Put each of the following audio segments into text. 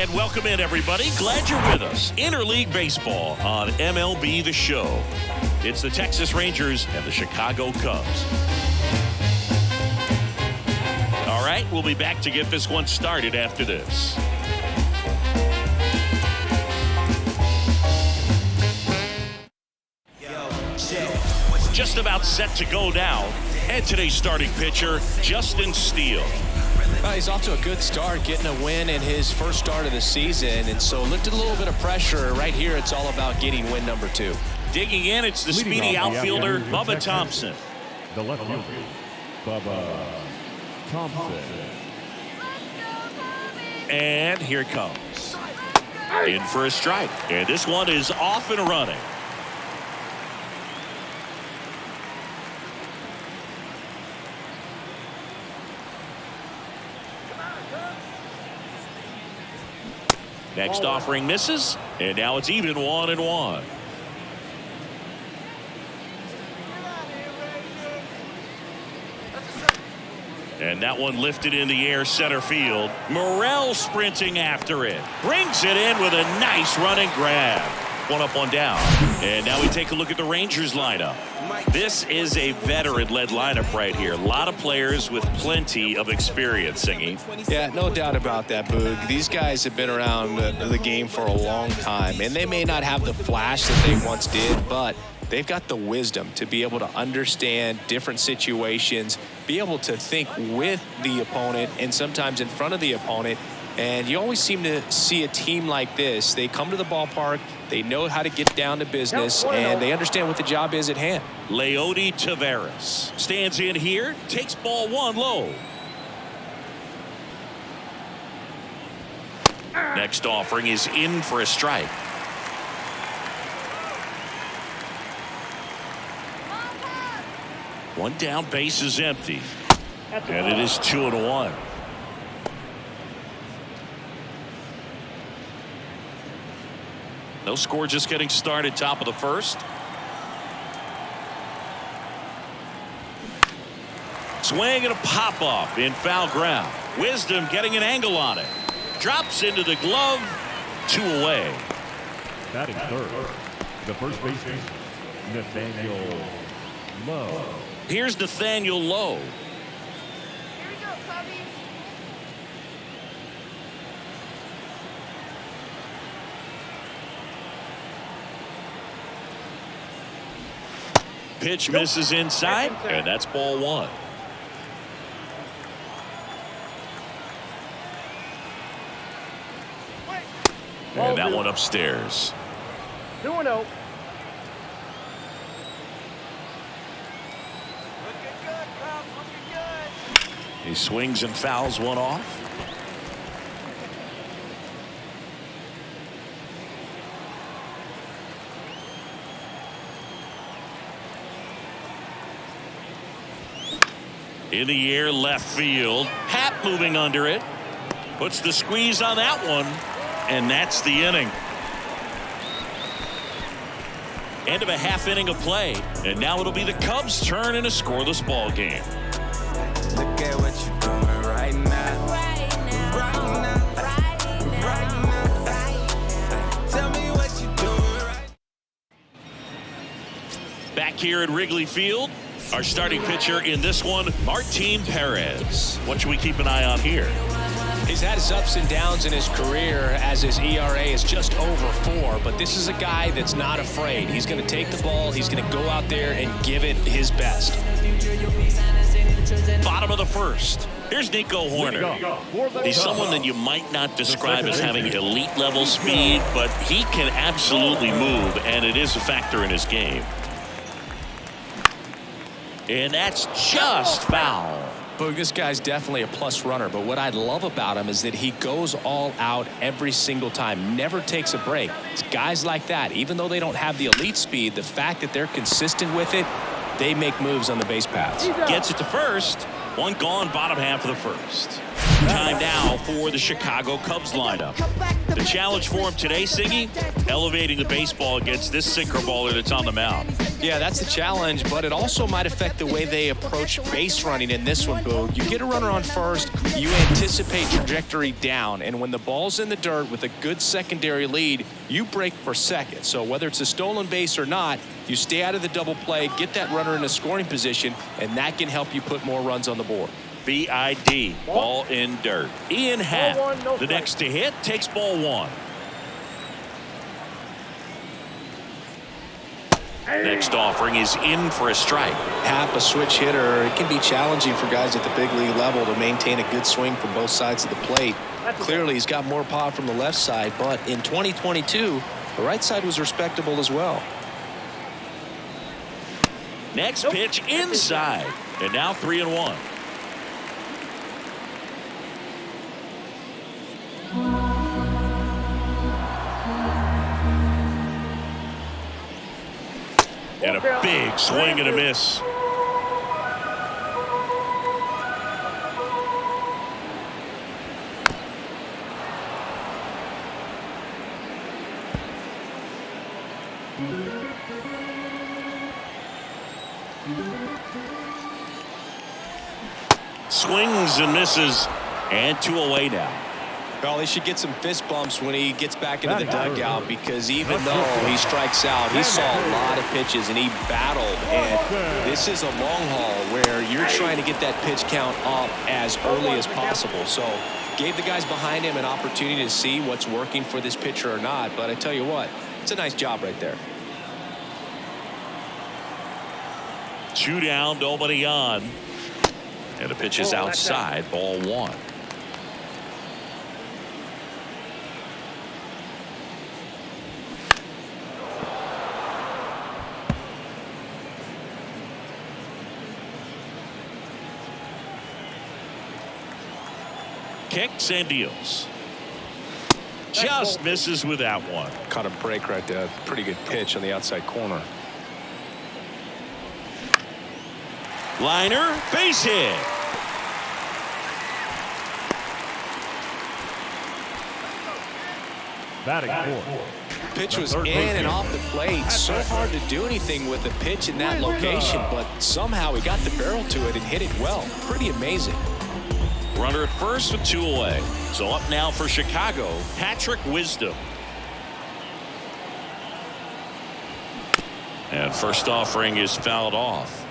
And welcome in, everybody. Glad you're with us. Interleague Baseball on MLB The Show. It's the Texas Rangers and the Chicago Cubs. All right, we'll be back to get this one started after this. Just about set to go now. And today's starting pitcher, Justin Steele. Well, he's off to a good start, getting a win in his first start of the season, and so lifted a little bit of pressure. Right here, it's all about getting win number 2. Digging in, it's the speedy outfielder, Bubba Thompson. The left fielder, Bubba Thompson. And here it comes. In for a strike. And this one is off and running. Next offering misses, and now it's even 1-1. And that one lifted in the air center field. Morrell sprinting after it. Brings it in with a nice running grab. One up, one down. And now we take a look at the Rangers lineup. This is a veteran-led lineup right here. A lot of players with plenty of experience, Singy. Yeah, no doubt about that, Boog. These guys have been around the game for a long time, and they may not have the flash that they once did, but they've got the wisdom to be able to understand different situations, be able to think with the opponent and sometimes in front of the opponent. And you always seem to see a team like this. They come to the ballpark, they know how to get down to business, and they understand what the job is at hand. Leody Taveras stands in here, takes ball 1 low. Next offering is in for a strike. One down, base is empty. And it is 2-1. No score, just getting started, top of the first. Swing and a pop-off in foul ground. Wisdom getting an angle on it. Drops into the glove. 2 away. Batting third, the first baseman, Nathaniel Lowe. Here's Nathaniel Lowe. Pitch misses inside, and that's ball 1. And that one upstairs. 2-0. He swings and fouls one off. In the air, left field. Happ moving under it. Puts the squeeze on that one. And that's the inning. End of a half inning of play. And now it'll be the Cubs' turn in a scoreless ball game. Look at what you're doing right now. Right now. Tell me what you're doing right. Back here at Wrigley Field. Our starting pitcher in this one, Martin Perez. What should we keep an eye on here? He's had his ups and downs in his career as his ERA is just over 4, but this is a guy that's not afraid. He's going to take the ball, he's going to go out there and give it his best. Bottom of the first. Here's Nico Hoerner. He's someone that you might not describe as having elite level speed, but he can absolutely move, and it is a factor in his game. And that's just foul. Boog, this guy's definitely a plus runner, but what I love about him is that he goes all out every single time, never takes a break. It's guys like that, even though they don't have the elite speed, the fact that they're consistent with it, they make moves on the base paths. Gets it to first. One gone, bottom half of the first. Time now for the Chicago Cubs lineup. The challenge for him today, Siggy, elevating the baseball against this sinker baller that's on the mound. Yeah, that's the challenge, but it also might affect the way they approach base running in this one, Boog. You get a runner on first, you anticipate trajectory down, and when the ball's in the dirt with a good secondary lead, you break for second. So whether it's a stolen base or not, you stay out of the double play, get that runner in a scoring position, and that can help you put more runs on the board. BID, ball in dirt. Ian Happ, the next to hit, takes ball one. Next offering is in for a strike. Happ, a switch hitter, it can be challenging for guys at the big league level to maintain a good swing from both sides of the plate. Clearly, he's got more power from the left side, but in 2022, the right side was respectable as well. Next pitch inside, and now 3-1. And a big swing and a miss. Swings and misses, and 2 away now. Well, he should get some fist bumps when he gets back into the dugout, because even though he strikes out, he saw a lot of pitches and he battled. And this is a long haul where you're trying to get that pitch count up as early as possible. So gave the guys behind him an opportunity to see what's working for this pitcher or not. But I tell you what, it's a nice job right there. 2 down, nobody on. And the pitch is outside, ball 1. Kicks and deals. Just misses with that one. Caught a break right there. Pretty good pitch on the outside corner. Liner, base hit. Batting fourth. Pitch was in and off the plate. So hard to do anything with the pitch in that location, but somehow he got the barrel to it and hit it well. Pretty amazing. Runner at first with 2 away. So up now for Chicago, Patrick Wisdom. And first offering is fouled off.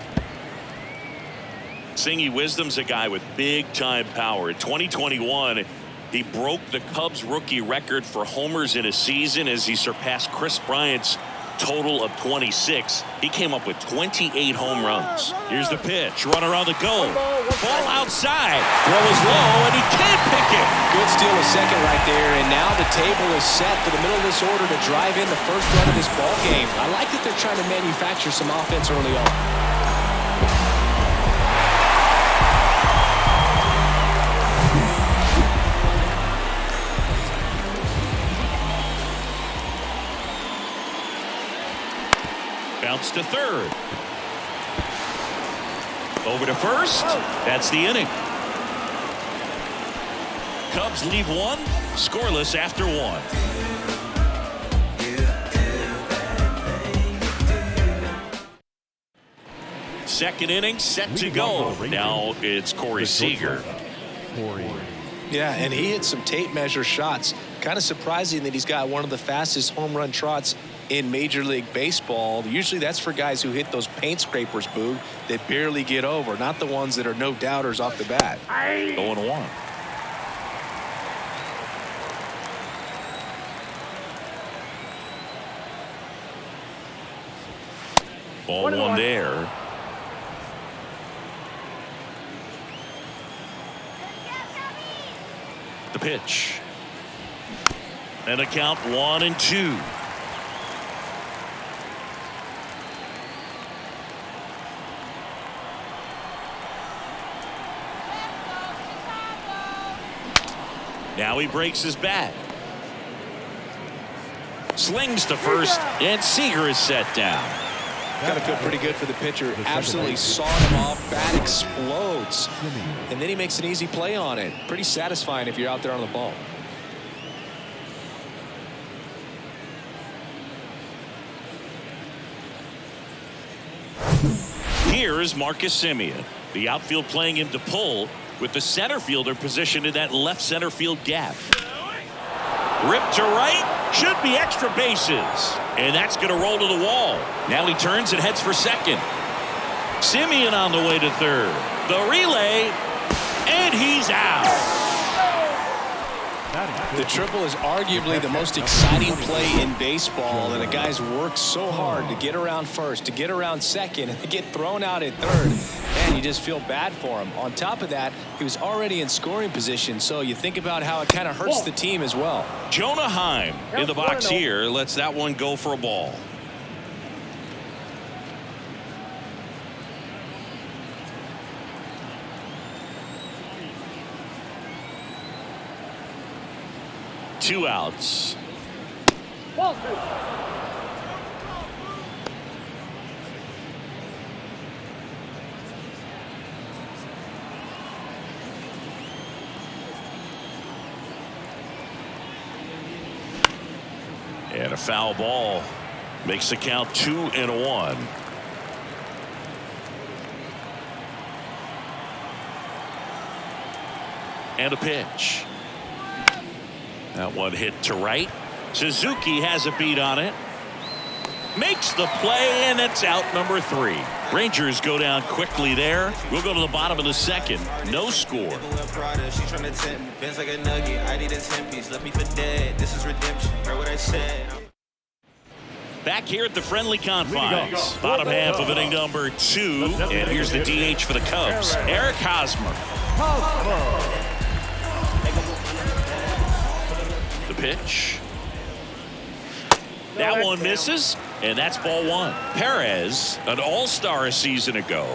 Singy, Wisdom's a guy with big-time power. In 2021, he broke the Cubs rookie record for homers in a season as he surpassed Chris Bryant's total of 26. He came up with 28 home runs. Here's the pitch. Runner on the go. Ball outside. Throw is low, and he can't pick it. Good steal a second right there, and now the table is set for the middle of this order to drive in the first run of this ball game. I like that they're trying to manufacture some offense early on. Bounce to third. Over to first. That's the inning. Cubs leave 1, scoreless after 1. Second inning set to go. Now it's Corey Seager. Yeah, and he hit some tape measure shots. Kind of surprising that he's got one of the fastest home run trots in Major League Baseball. Usually that's for guys who hit those paint scrapers, Boog, that barely get over, not the ones that are no doubters off the bat. 0-1. Ball 1 there. The pitch. And a count 1-2. Now he breaks his bat. Slings to first, and Seager is set down. Gotta feel pretty good for the pitcher. Absolutely sawed him off. Bat explodes. And then he makes an easy play on it. Pretty satisfying if you're out there on the ball. Here is Marcus Semien. The outfield playing him to pull with the center fielder positioned in that left center field gap. Ripped to right. Should be extra bases. And that's going to roll to the wall. Now he turns and heads for second. Semien on the way to third. The relay. And he's out. The triple is arguably the most exciting play in baseball, and the guys work so hard to get around first, to get around second, and to get thrown out at third. Man, you just feel bad for him. On top of that, he was already in scoring position, so you think about how it kind of hurts the team as well. Jonah Heim in the box here lets that one go for a ball. Two outs. And a foul ball makes the count 2-1. And a pitch. That one hit to right. Suzuki has a beat on it. Makes the play, and it's out number 3. Rangers go down quickly there. We'll go to the bottom of the second. No score. Back here at the friendly confines. Bottom half of inning number 2. And here's the DH for the Cubs, Eric Hosmer. The pitch. That one misses, and that's ball 1. Perez, an all-star a season ago.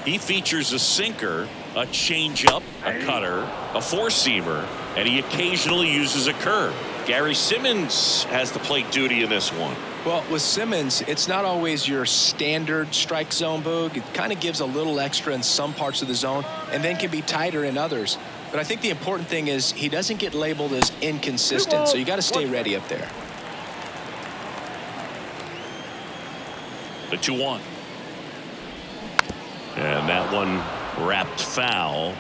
He features a sinker, a changeup, a cutter, a four-seamer, and he occasionally uses a curve. Gary Simmons has the plate duty in this one. Well, with Simmons, it's not always your standard strike zone, Boog. It kind of gives a little extra in some parts of the zone and then can be tighter in others. But I think the important thing is he doesn't get labeled as inconsistent, so you got to stay ready up there. The 2-1. And that one wrapped foul.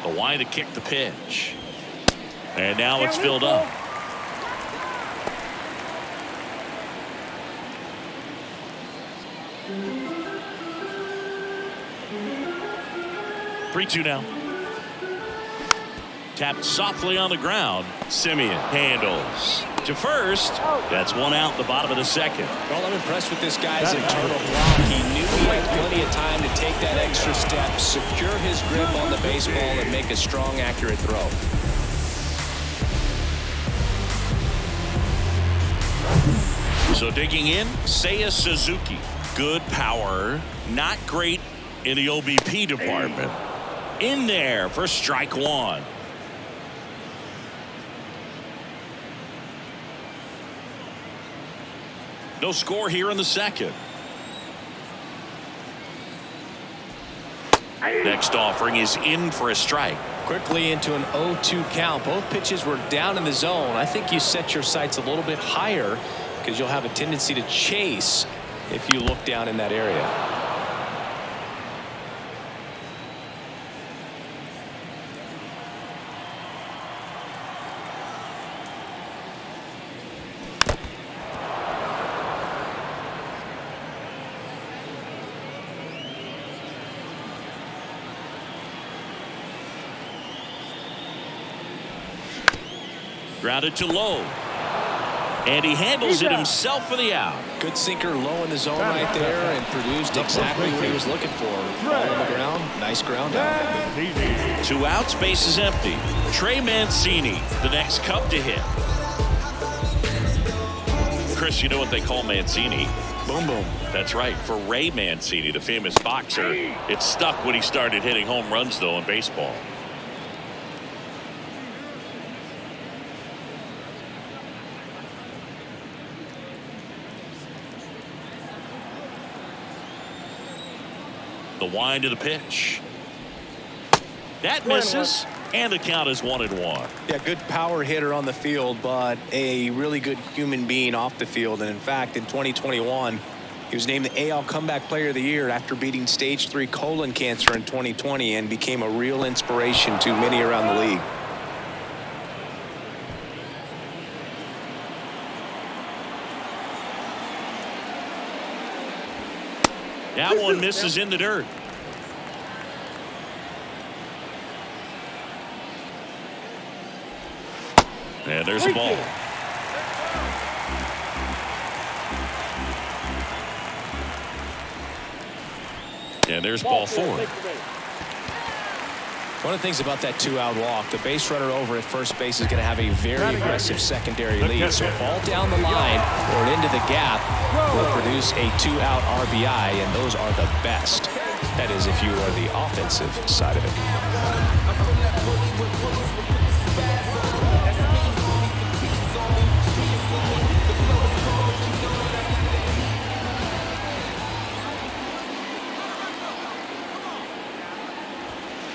The wide to kick the pitch. And now it's filled up. Three-two now. Tapped softly on the ground. Semien handles to first. That's one out the bottom of the second. Well, I'm impressed with this guy's internal block. He knew he had plenty of time to take that extra step, secure his grip on the baseball, and make a strong, accurate throw. So digging in, Seiya Suzuki. Good power, not great in the OBP department. In there for strike 1. No score here in the second. Next offering is in for a strike. Quickly into an 0-2 count. Both pitches were down in the zone. I think you set your sights a little bit higher because you'll have a tendency to chase if you look down in that area. Grounded to low. And he handles it himself for the out. Good sinker low in the zone right there and produced exactly what he was looking for. Ball on the ground. Nice ground out. 2 outs, base is empty. Trey Mancini, the next Cub to hit. Chris, you know what they call Mancini? Boom, boom. That's right. For Ray Mancini, the famous boxer, it stuck when he started hitting home runs, though, in baseball. The wind of the pitch. That misses. And the count is 1-1. Yeah, good power hitter on the field, but a really good human being off the field. And in fact, in 2021, he was named the AL Comeback Player of the Year after beating stage 3 colon cancer in 2020 and became a real inspiration to many around the league. That one misses in the dirt. And there's a ball. And there's ball 4. One of the things about that 2-out walk, the base runner over at first base is going to have a very aggressive secondary lead. So ball down the line or into the gap will produce a 2-out RBI, and those are the best. That is, if you are the offensive side of it.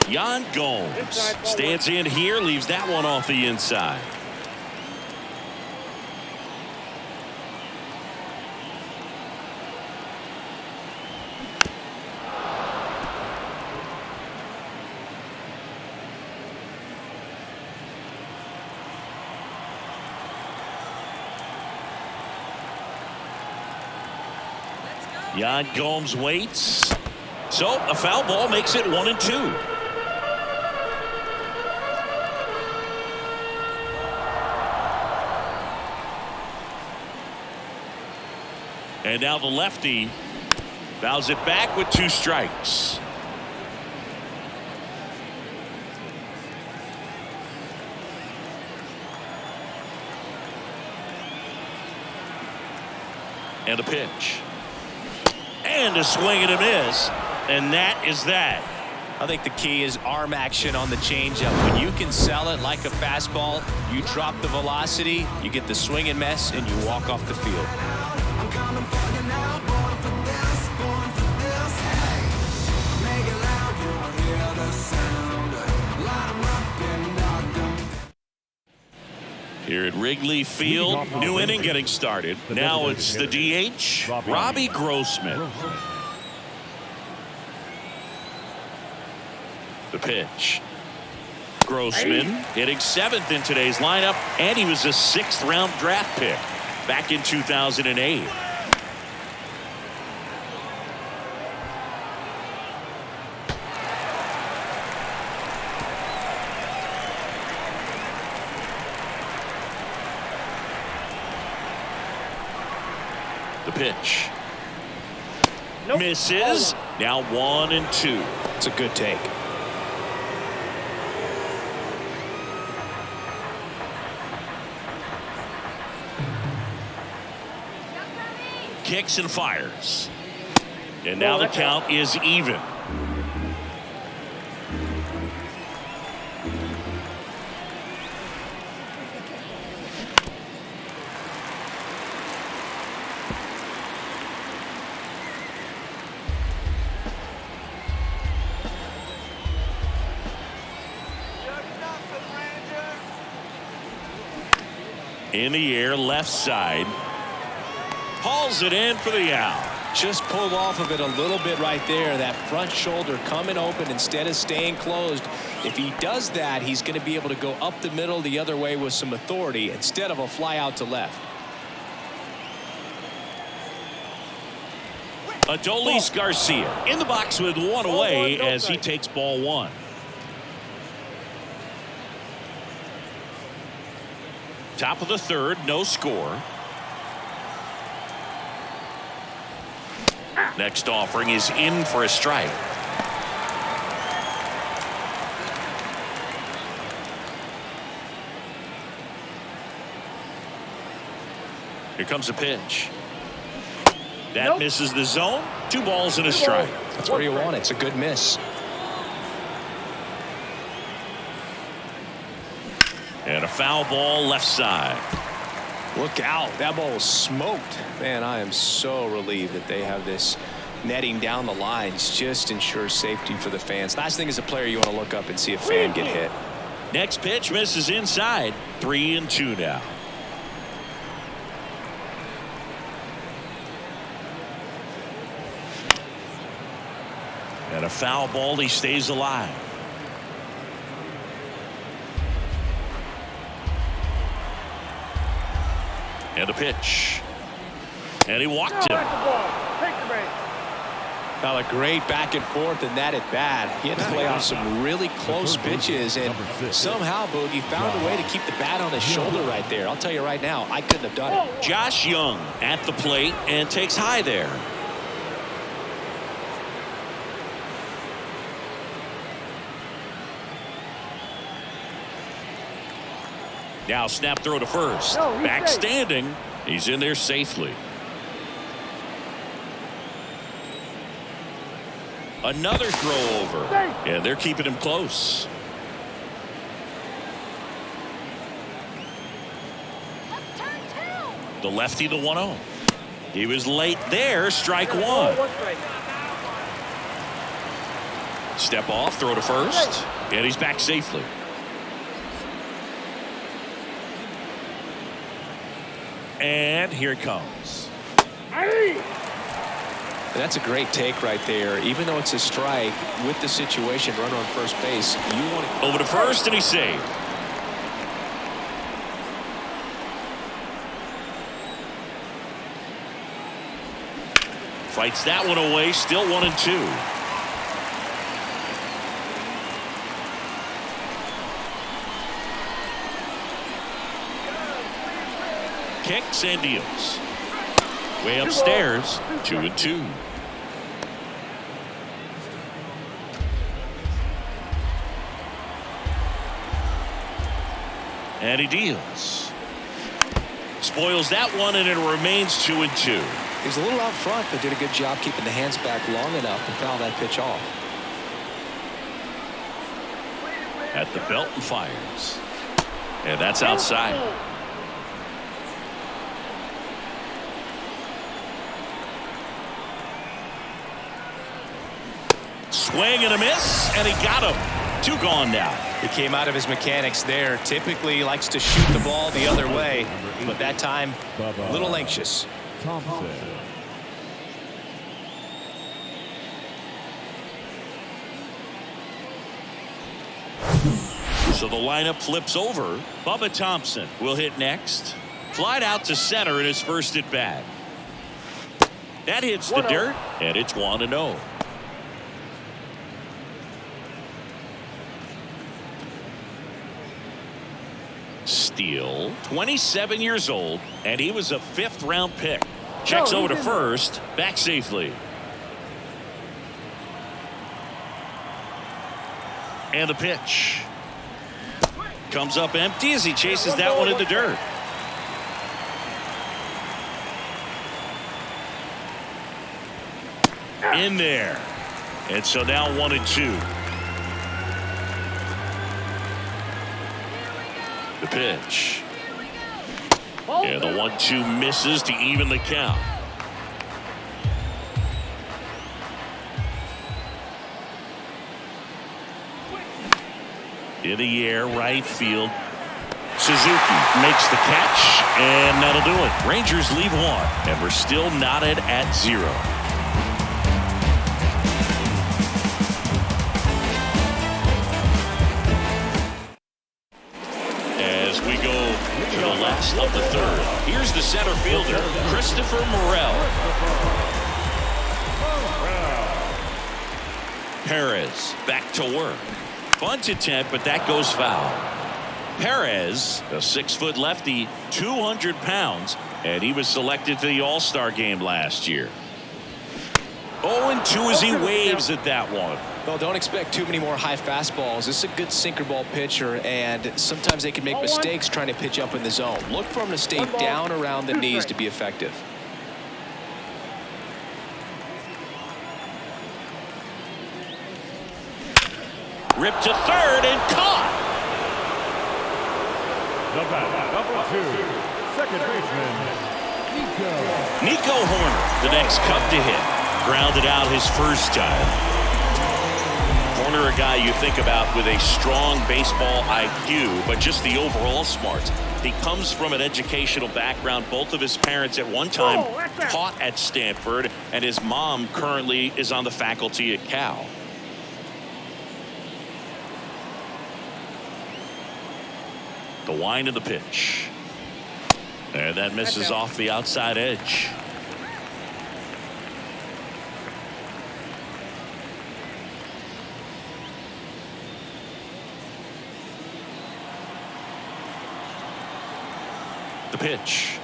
Yan Gomes stands in here, leaves that one off the inside. Yan Gomes waits. So a foul ball makes it 1-2. And now the lefty fouls it back with 2 strikes. And a pitch. And a swing and a miss. And that is that. I think the key is arm action on the changeup. When you can sell it like a fastball, you drop the velocity, you get the swing and miss, and you walk off the field. Here at Wrigley Field, new inning getting started. Now it's the DH, Robbie Grossman. The pitch. Grossman hitting 7th in today's lineup, and he was a 6th-round draft pick back in 2008. The pitch. Misses. Now 1-2. It's a good take. Kicks and fires. And now the count is even. In the air, left side. Hauls it in for the out. Just pulled off of it a little bit right there. That front shoulder coming open instead of staying closed. If he does that, he's going to be able to go up the middle the other way with some authority instead of a fly out to left. Adolis Garcia in the box with 1 away as he takes ball 1. Top of the 3rd, no score. Next offering is in for a strike. Here comes a pitch. That misses the zone. 2 balls and a strike. That's where you want it. It's a good miss. And a foul ball left side. Look out. That ball was smoked. Man, I am so relieved that they have this netting down the lines. Just ensures safety for the fans. Last thing as a player, you want to look up and see a fan get hit. Next pitch misses inside. 3-2 now. And a foul ball. He stays alive. And a pitch. And he walked him. Now a great back and forth and that at bat. He had to play off some really close pitches, and somehow Boogie found a way to keep the bat on his shoulder right there. I'll tell you right now, I couldn't have done it. Josh Young at the plate and takes high there. Now snap throw to first. Back standing. He's in there safely. Another throw over. And they're keeping him close. The lefty, the 1-0. He was late there. Strike one. Step off, throw to first. And he's back safely. And here it comes. That's a great take right there. Even though it's a strike, with the situation, runner on first base, you want to... Over to first, and he's saved. Fights that one away, still 1-2. Kicks and deals. Way upstairs, 2-2. And he deals. Spoils that one, and it remains 2-2. He's a little out front, but did a good job keeping the hands back long enough to foul that pitch off. At the belt and fires. And that's outside. Swing and a miss, and he got him. 2 gone now. He came out of his mechanics there. Typically he likes to shoot the ball the other way, but that time a little anxious. So the lineup flips over. Bubba Thompson will hit next. Flied out to center in his first at bat. That hits the dirt, and it's 1-0. Steele, 27 years old, and he was a 5th-round pick. Checks over to first, back safely. And the pitch. Comes up empty as he chases that one in the dirt. In there. And so now 1-2. The pitch. And the 1-2 misses to even the count. In the air, right field. Suzuki makes the catch, and that'll do it. Rangers leave 1, and we're still knotted at 0. As we go to the last of the 3rd, here's the center fielder, Christopher Morel. Perez back to work. Bunt attempt, but that goes foul. Perez, a 6-foot lefty, 200 pounds, and he was selected to the All-Star game last year. 0-2 as he waves at that one. Well, don't expect too many more high fastballs. This is a good sinker ball pitcher, and sometimes they can make mistakes trying to pitch up in the zone. Look for him to stay down around the knees to be effective. Ripped to third and caught. The bat, number 2, second baseman, Nico Horner, the next Cub to hit. Grounded out his first time. Corner, a guy you think about with a strong baseball IQ, but just the overall smarts. He comes from an educational background. Both of his parents at one time taught at Stanford, and his mom currently is on the faculty at Cal. The wind of the pitch. And that misses off the outside edge. The pitch.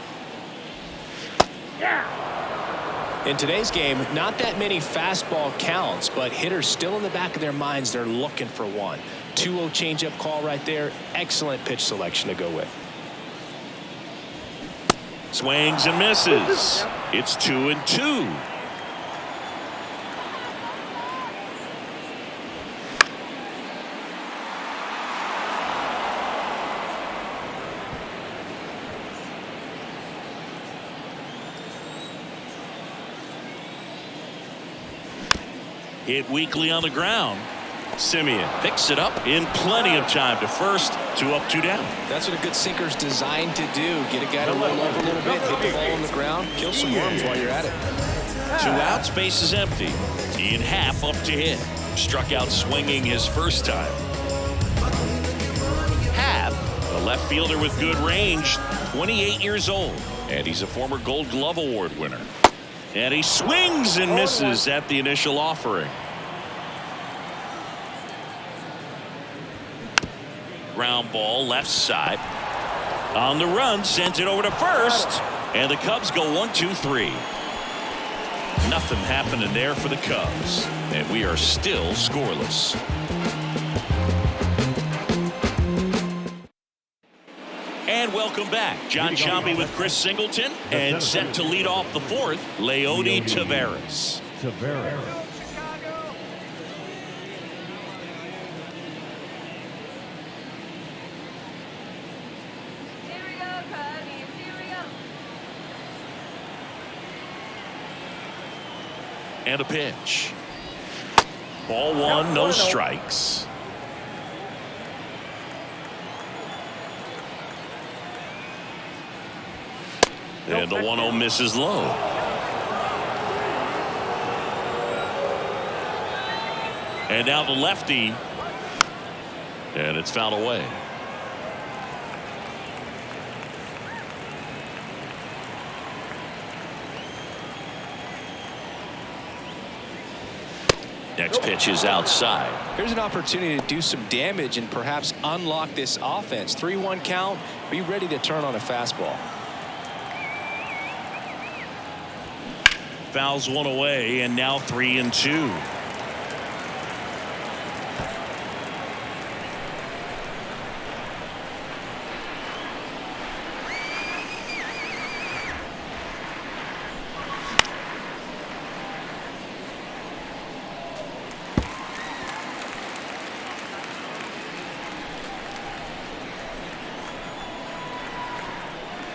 In today's game, not that many fastball counts, but hitters still in the back of their minds, they're looking for one. 2-0 changeup call right there. Excellent pitch selection to go with. Swings and misses. It's 2-2. Hit weakly on the ground. Simeon picks it up in plenty of time to first. 2 up, 2 down. That's what a good sinker's designed to do. Get a guy to roll over a little bit, hit the ball on the ground, kill some worms while you're at it. 2 outs, base is empty. Ian Happ up to hit. Struck out swinging his first time. Happ, a left fielder with good range, 28 years old, and he's a former Gold Glove Award winner. And he swings and misses at the initial offering. Ground ball left side. On the run, sends it over to first. And the Cubs go 1-2-3. Nothing happening there for the Cubs. And we are still scoreless. And welcome back. John Sciambi with Chris Singleton. And set to lead off the fourth, Leody Taveras. And a pitch. Ball 1, no strikes. And the 1-0 misses low. And now the lefty. And it's fouled away. Next pitch is outside. Here's an opportunity to do some damage and perhaps unlock this offense. 3-1 count. Be ready to turn on a fastball. Fouls one away, and now 3-2.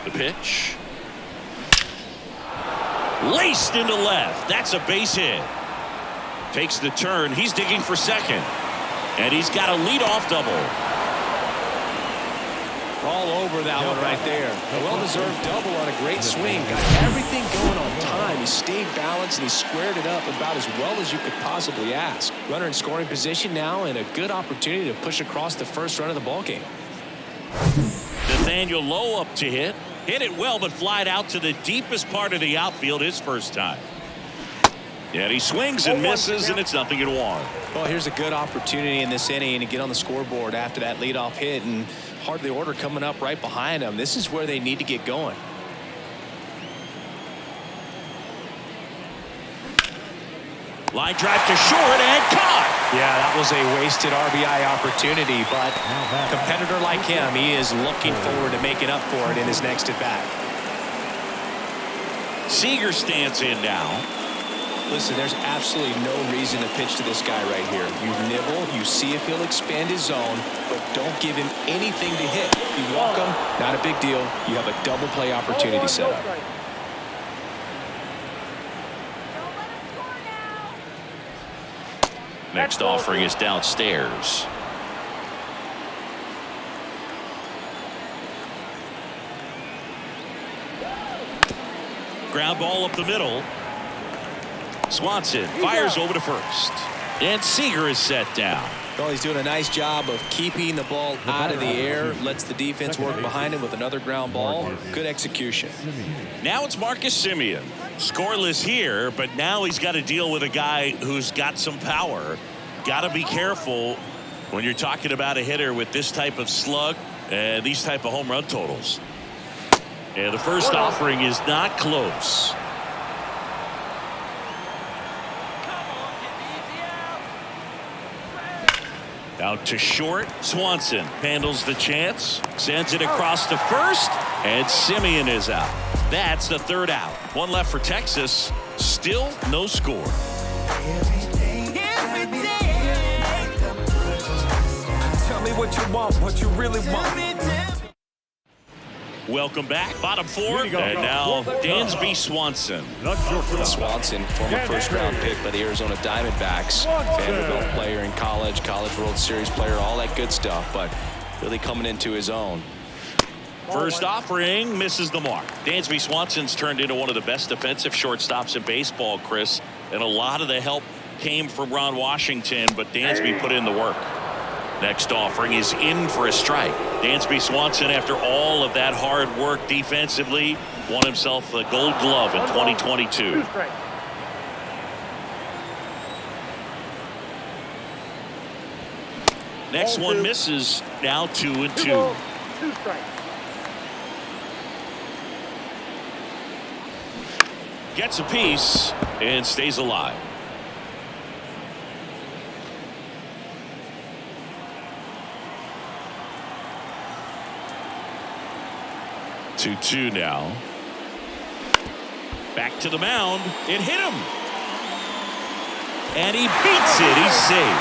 The pitch. Laced into left. That's a base hit. Takes the turn. He's digging for second. And he's got a leadoff double. All over that one right there. A well-deserved double on a great swing. Got everything going on time. He stayed balanced and he squared it up about as well as you could possibly ask. Runner in scoring position now and a good opportunity to push across the first run of the ballgame. Nathaniel Lowe up to hit. Hit it well, but flied out to the deepest part of the outfield his first time. And he swings and misses, and it's 0-1. Well, here's a good opportunity in this inning to get on the scoreboard after that leadoff hit, and hardly order coming up right behind him. This is where they need to get going. Line drive to short and caught. Yeah, that was a wasted RBI opportunity, but a competitor like him, he is looking forward to making up for it in his next at-bat. Seager stands in now. Listen, there's absolutely no reason to pitch to this guy right here. You nibble, you see if he'll expand his zone, but don't give him anything to hit. You walk him, not a big deal. You have a double play opportunity set up. Next offering is downstairs. Ground ball up the middle. Swanson fires over to first. And Seager is set down. Well, he's doing a nice job of keeping the ball out of the air. Lets the defense work behind him with another ground ball. Good execution. Now it's Marcus Semien. Scoreless here, but now he's got to deal with a guy who's got some power. Got to be careful when you're talking about a hitter with this type of slug and these type of home run totals. And the first offering is not close. Out to short. Swanson handles the chance, sends it across to first, and Semien is out. That's the third out. One left for Texas. Still no score. Tell me what you want, what you really want. Welcome back. Bottom four. And now Dansby Swanson. Swanson, former first-round pick by the Arizona Diamondbacks. Vanderbilt player in college, College World Series player, all that good stuff, but really coming into his own. First offering misses the mark. Dansby Swanson's turned into one of the best defensive shortstops in baseball, Chris. And a lot of the help came from Ron Washington, but Dansby put in the work. Next offering is in for a strike. Dansby Swanson, after all of that hard work defensively, won himself a Gold Glove in 2022. Next one misses. Now 2-2. Gets a piece and stays alive. Two now. Back to the mound. It hit him. And he beats it. He's safe.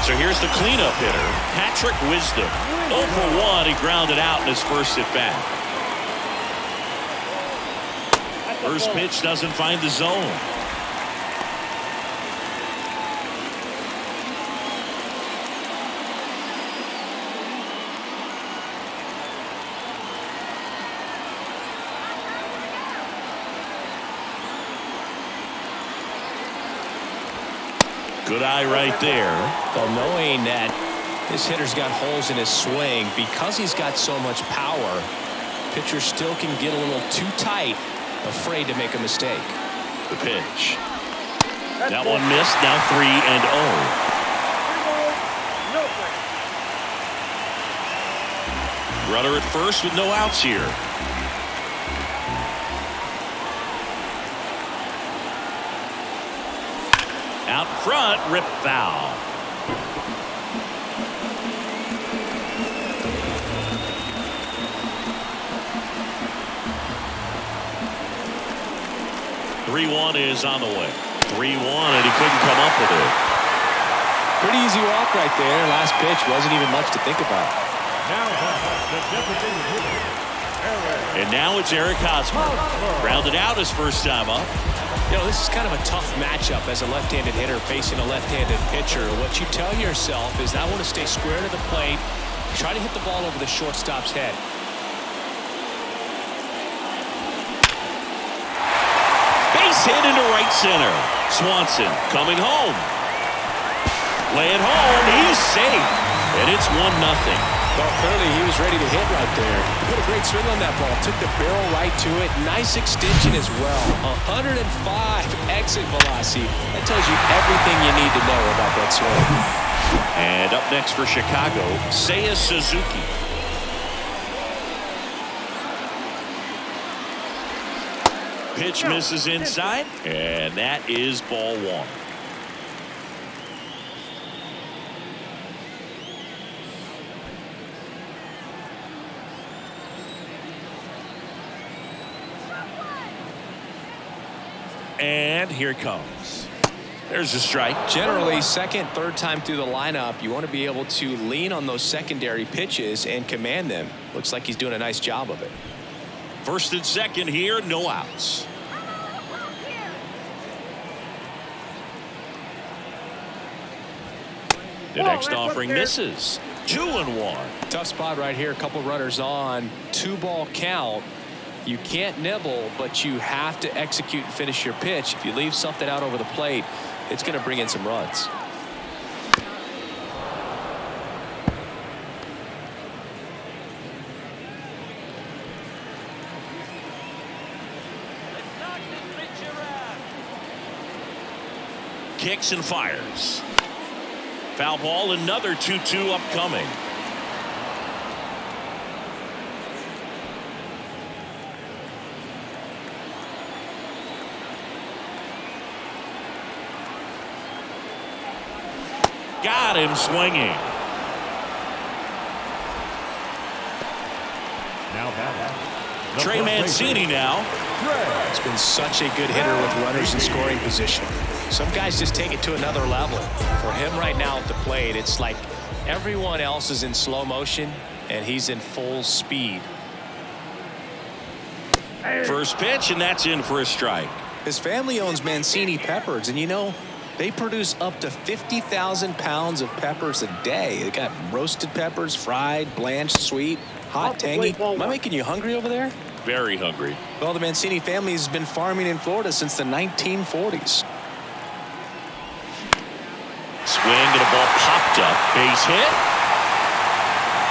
So here's the cleanup hitter, Patrick Wisdom. 0 for 1. He grounded out in his first at bat. First pitch doesn't find the zone. Good eye right there. Well, knowing that this hitter's got holes in his swing, because he's got so much power, pitcher still can get a little too tight, afraid to make a mistake. The pitch. That one missed. Now 3-0. Runner at first with no outs here. Out front, rip foul. .3-1 is on the way. 3-1, and he couldn't come up with it. Pretty easy walk right there. Last pitch wasn't even much to think about. And now it's Eric Hosmer. Grounded out his first time up. You know, this is kind of a tough matchup as a left-handed hitter facing a left-handed pitcher. What you tell yourself is, I want to stay square to the plate, try to hit the ball over the shortstop's head. Base hit into right center. Swanson coming home. Play it home. He's safe. And it's 1-0. Well, clearly he was ready to hit right there. Put a great swing on that ball. Took the barrel right to it. Nice extension as well. 105 exit velocity. That tells you everything you need to know about that swing. And up next for Chicago, Seiya Suzuki. Pitch misses inside, and that is ball one. And here it comes. There's a strike. Generally, second, third time through the lineup, you want to be able to lean on those secondary pitches and command them. Looks like he's doing a nice job of it. First and second here, no outs. The next offering misses. 2-1. Tough spot right here. A couple runners on. 2-ball count. You can't nibble, but you have to execute and finish your pitch. If you leave something out over the plate, it's going to bring in some runs. Kicks and fires. Foul ball, another 2-2 upcoming. Got him swinging. Now batting. Trey Mancini now. He's been such a good hitter with runners in scoring position. Some guys just take it to another level. For him right now at the plate, it's like everyone else is in slow motion and he's in full speed. First pitch, and that's in for a strike. His family owns Mancini Peppers, and you know, they produce up to 50,000 pounds of peppers a day. They got roasted peppers, fried, blanched, sweet, hot, tangy. Am I making you hungry over there? Very hungry. Well, the Mancini family has been farming in Florida since the 1940s. Swing and a ball popped up. Base hit.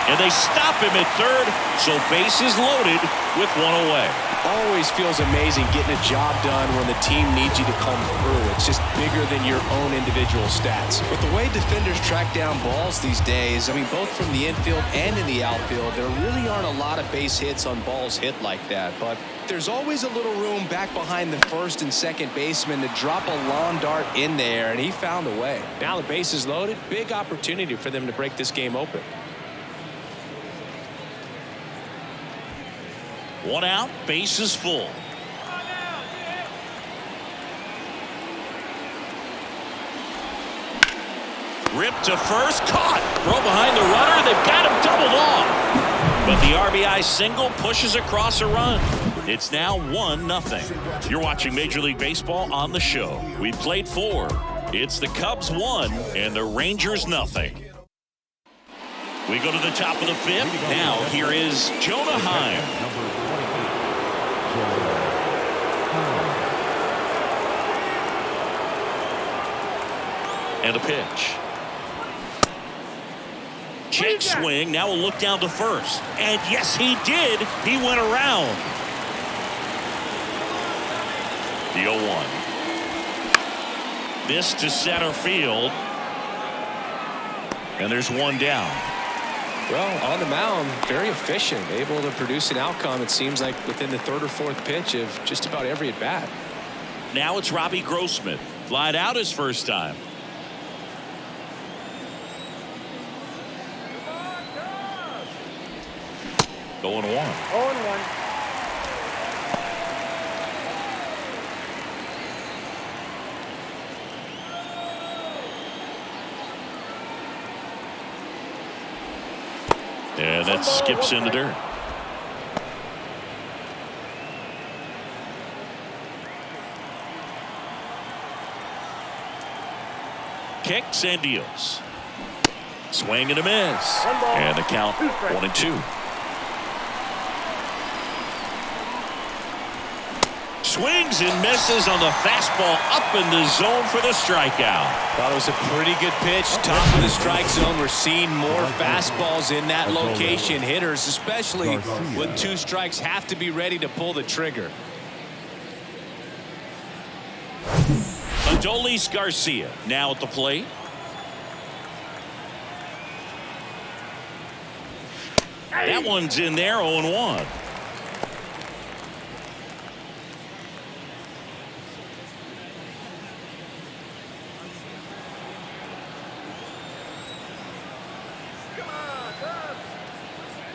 And they stop him at third, so bases loaded with one away. Always feels amazing getting a job done when the team needs you to come through. It's just bigger than your own individual stats. With the way defenders track down balls these days, I mean, both from the infield and in the outfield, there really aren't a lot of base hits on balls hit like that. But there's always a little room back behind the first and second baseman to drop a lawn dart in there, and he found a way. Now the base is loaded. Big opportunity for them to break this game open. One out, base is full. Ripped to first, caught. Throw behind the runner, they've got him doubled off. But the RBI single pushes across a run. It's now 1-0. You're watching Major League Baseball on the show. We played 4. It's the Cubs 1 and the Rangers 0. We go to the top of the 5th. Now here is Jonah Heim. And a pitch. Check swing. Now we'll look down to first. And yes, he did. He went around. The 0-1. This to center field. And there's one down. Well, on the mound, very efficient, able to produce an outcome, it seems like, within the third or fourth pitch of just about every at-bat. Now it's Robbie Grossman. Flied out his first time. Going 1. 0-1. And that skips into dirt. Kicks and deals. Swing and a miss. And the count 1-2. Swings and misses on the fastball up in the zone for the strikeout. Thought it was a pretty good pitch. Top of the strike zone. We're seeing more fastballs in that location. Hitters, especially with 2 strikes, have to be ready to pull the trigger. Adolis Garcia now at the plate. That one's in there, 0-1.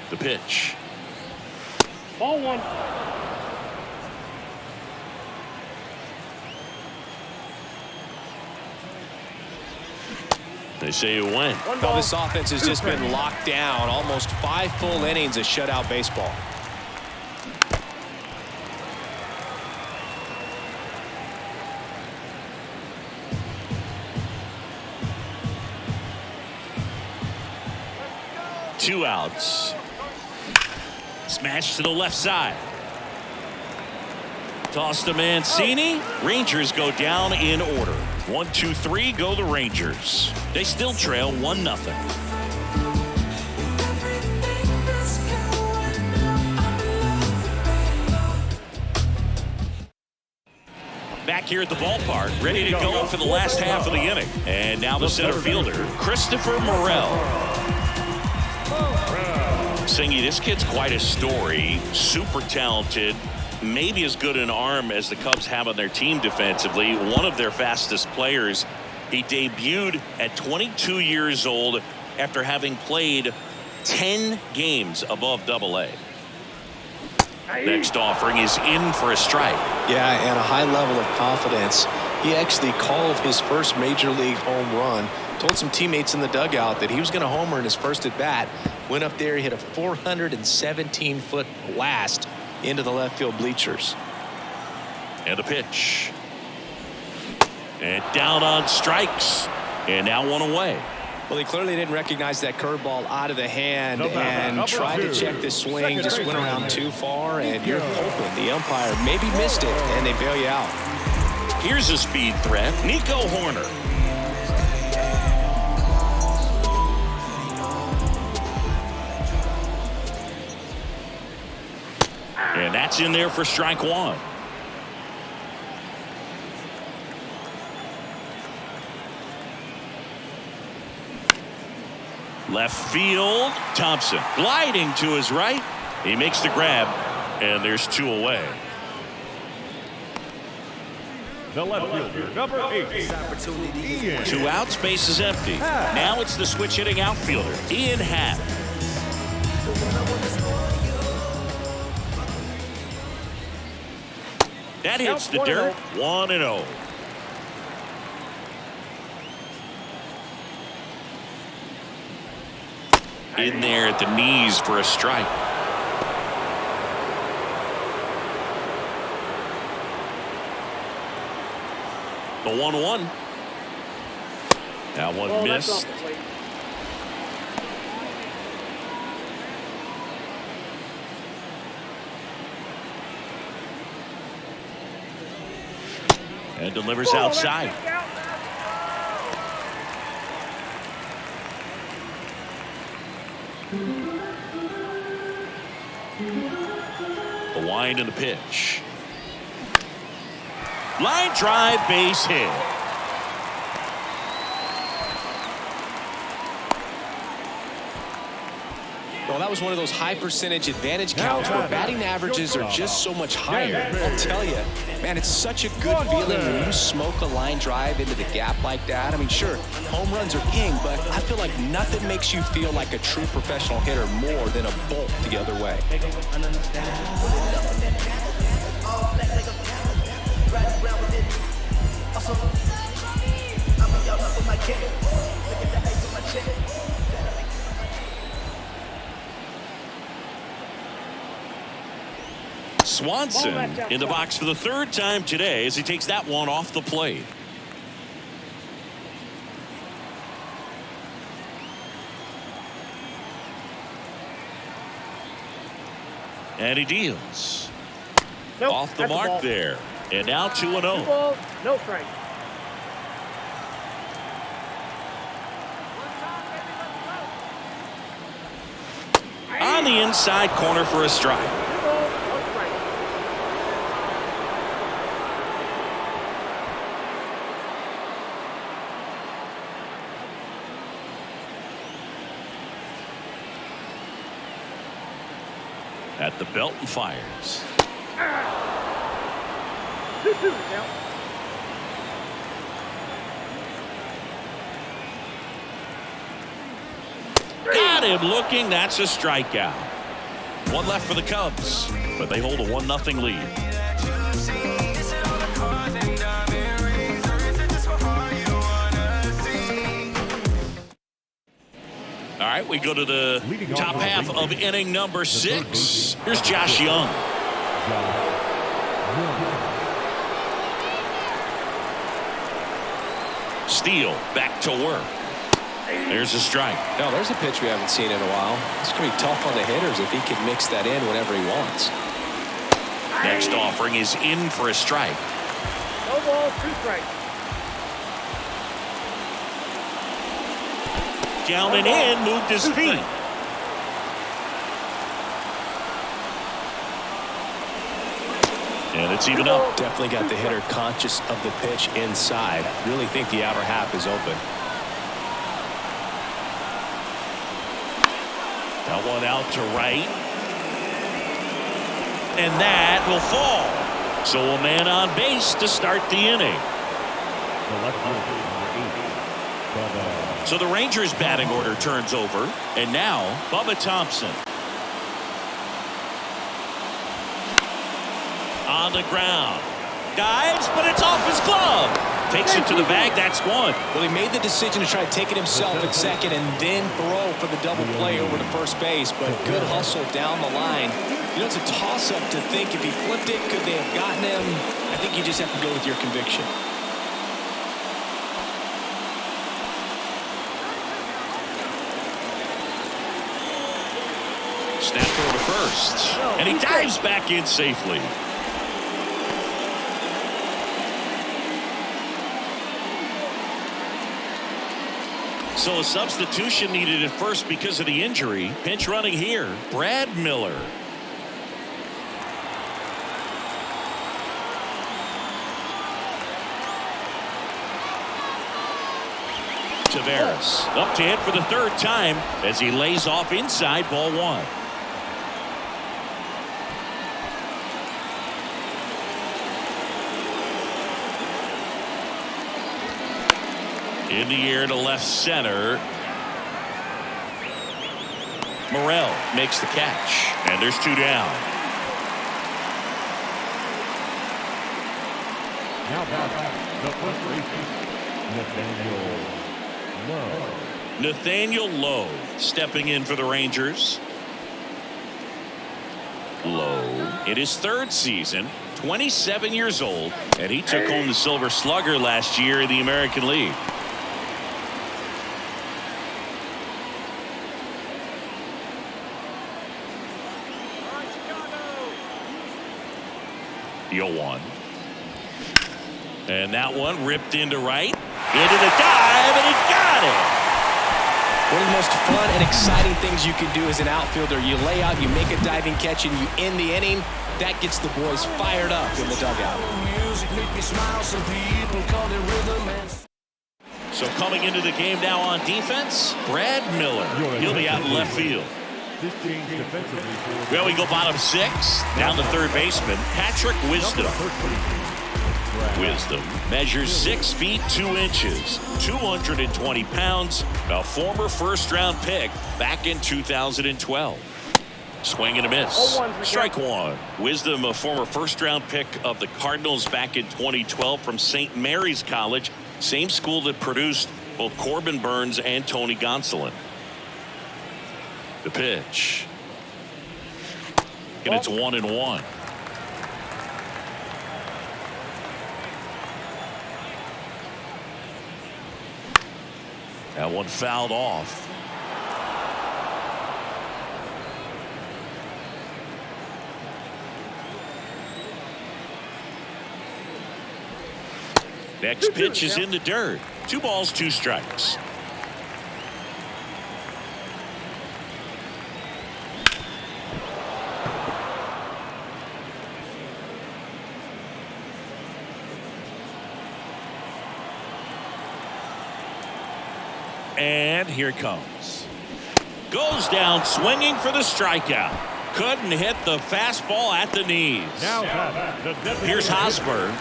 The pitch. Ball 1. They say it went. Well, this offense has just been locked down. Almost 5 full innings of shutout baseball. 2 outs. Smash to the left side. Toss to Mancini. Rangers go down in order. 1, 2, 3 go the Rangers. They still trail 1-0. Back here at the ballpark, ready to go for the last half of the inning. And now the center fielder, Christopher Morel. Singy, this kid's quite a story. Super talented. Maybe as good an arm as the Cubs have on their team defensively. One of their fastest players. He debuted at 22 years old after having played 10 games above Double-A. Next offering is in for a strike. Yeah, and a high level of confidence. He actually called his first major league home run. Told some teammates in the dugout that he was going to homer in his first at bat. Went up there, hit a 417-foot blast into the left field bleachers. And a pitch. And down on strikes. And now 1 away. Well, he clearly didn't recognize that curveball out of the hand and tried to check the swing. Just went around too far, and you're hoping the umpire maybe missed it, and they bail you out. Here's a speed threat, Nico Horner. And that's in there for strike 1. Left field, Thompson gliding to his right. He makes the grab, and there's 2 away. The left fielder, number 8. 2 outs, base is empty. Now it's the switch hitting outfielder, Ian Happ. That hits the dirt. 1-0. In there at the knees for a strike. The 1-1. That one missed. And delivers outside. The wind and the pitch. Line drive, base hit. Well, that was one of those high percentage advantage counts where batting averages are just so much higher. I'll tell you, man, it's such a good feeling when you smoke a line drive into the gap like that. I mean, sure, home runs are king, but I feel like nothing makes you feel like a true professional hitter more than a bolt the other way. Swanson in the box for the 3rd time today as he takes that one off the plate. And he deals. Nope, Off the mark there. And now 2-0. No strike. On the inside corner for a strike. At the belt and fires. Got him looking. That's a strikeout. 1 left for the Cubs, but they hold a 1-0 lead. All right, we go to the top half of inning number 6. Here's Josh Young. Steele back to work. There's a strike. No, there's a pitch we haven't seen in a while. It's going to be tough on the hitters if he can mix that in whenever he wants. Next offering is in for a strike. No balls, 2 strikes. Down and in, moved his feet. And it's even up. Definitely got the hitter conscious of the pitch inside. Really think the outer half is open. That one out to right. And that will fall. So a man on base to start the inning. So the Rangers batting order turns over. And now Bubba Thompson. On the ground. Dives, but it's off his glove. Takes it to the bag. That's one. Well, he made the decision to try to take it himself at second and then throw for the double play over to first base. But good hustle down the line. You know, it's a toss-up to think if he flipped it, could they have gotten him? I think you just have to go with your conviction. Snap throw to first. And he dives back in safely. So a substitution needed at first because of the injury. Pinch running here, Brad Miller. Taveras up to hit for the 3rd time as he lays off inside, ball 1. In the air to left center. Morel makes the catch. And there's 2 down. Now back, the first baseman, Nathaniel Lowe stepping in for the Rangers. Lowe in his 3rd season, 27 years old, and he took home the Silver Slugger last year in the American League. The 0-1. And that one ripped into right. Into the dive, and he got it. One of the most fun and exciting things you can do as an outfielder. You lay out, you make a diving catch, and you end the inning. That gets the boys fired up in the dugout. So coming into the game now on defense, Brad Miller. He'll be out in left field. Well, we go bottom 6. Down the 3rd baseman, Patrick Wisdom. Wisdom measures 6 feet 2 inches, 220 pounds, a former 1st-round pick back in 2012. Swing and a miss. Strike 1. Wisdom, a former 1st-round pick of the Cardinals back in 2012 from St. Mary's College, same school that produced both Corbin Burns and Tony Gonsolin. The pitch. And it's 1-1. That one fouled off. Next pitch is in the dirt. 2 balls, 2 strikes. And here it comes. Goes down swinging for the strikeout. Couldn't hit the fastball at the knees. Now Here's Hosmer.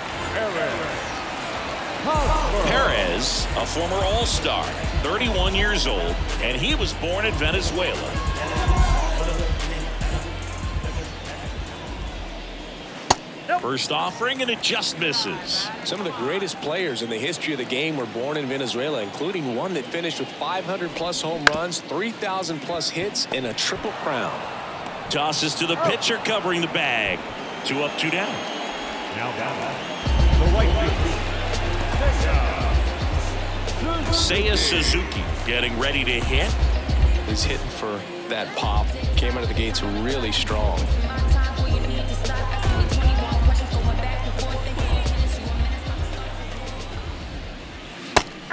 Perez, a former All-Star, 31 years old, and he was born in Venezuela. First offering, and it just misses. Some of the greatest players in the history of the game were born in Venezuela, including one that finished with 500-plus home runs, 3,000-plus hits, and a triple crown. Tosses to the pitcher covering the bag. 2 up, 2 down. Now the right field. Seiya Suzuki getting ready to hit. He's hitting for that pop. Came out of the gates really strong.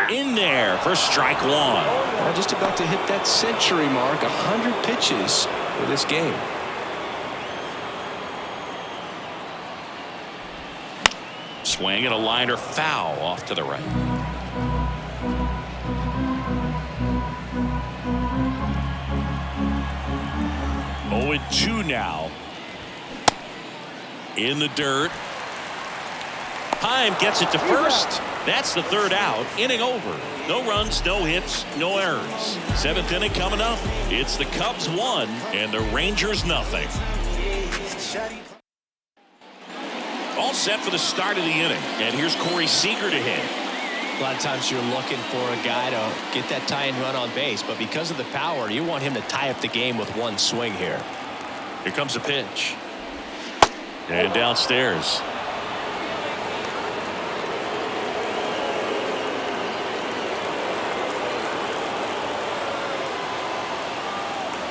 In there for strike one. Just about to hit that century mark. 100 pitches for this game. Swing and a liner foul off to the right. Oh, and 2 now. In the dirt. Heim gets it to first. That's the 3rd out. Inning over. No runs, no hits, no errors. 7th inning coming up. It's the Cubs 1 and the Rangers nothing. All set for the start of the inning. And here's Corey Seager to hit. A lot of times you're looking for a guy to get that tying run on base, but because of the power, you want him to tie up the game with one swing here. Here comes a pitch. And downstairs.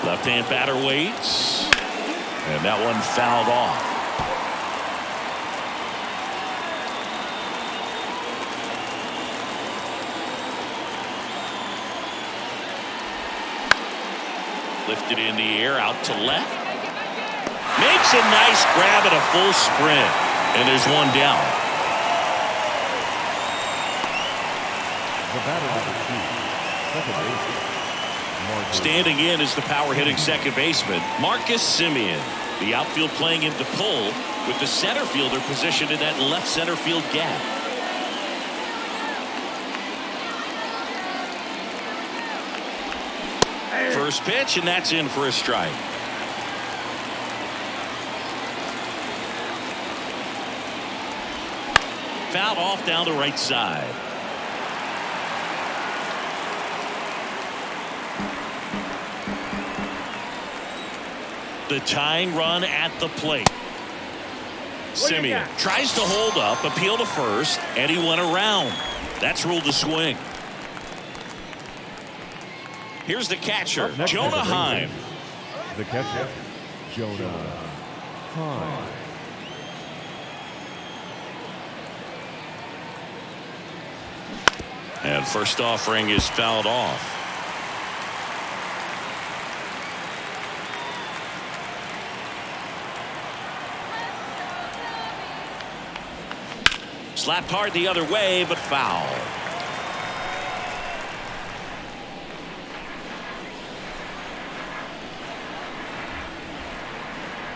Left-hand batter waits. And that one fouled off. Lifted in the air, out to left. Makes a nice grab at a full sprint. And there's one down. The batter number 2, second baseman. Standing in is the power-hitting second baseman, Marcus Semien. The outfield playing him to pull, with the center fielder positioned in that left center field gap. First pitch, and that's in for a strike. Fouled off down the right side. The tying run at the plate. Semien tries to hold up, appeal to first, and he went around. That's ruled a swing. Here's the catcher, Jonah Heim. The catcher, Jonah Heim. And first offering is fouled off. Slapped hard the other way, but foul.